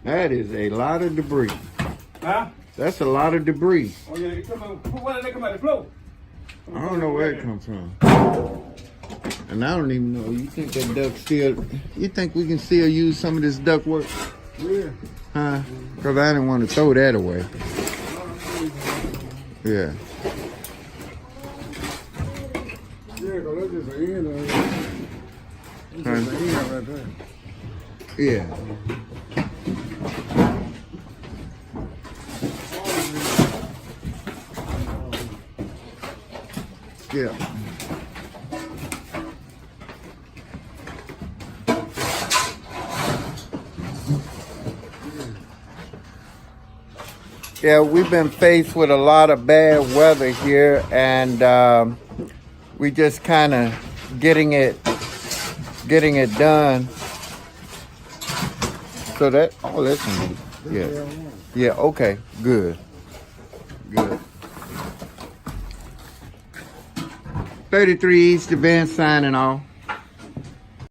That is a lot of debris. Huh? That's a lot of debris. Oh yeah, where did they come out the floor? I don't know where it comes from. And I don't even know. You think that duck still, you think we can still use some of this duck work? Yeah. Huh? Because I didn't want to throw that away. Yeah. Yeah, because that's just an end of it. That's just an end right there. Yeah. Yeah. Yeah, we've been faced with a lot of bad weather here, and we just kind of getting it done. So that, oh, that's neat. Yeah. Yeah, okay, good. Good. 33 East, the band signing off.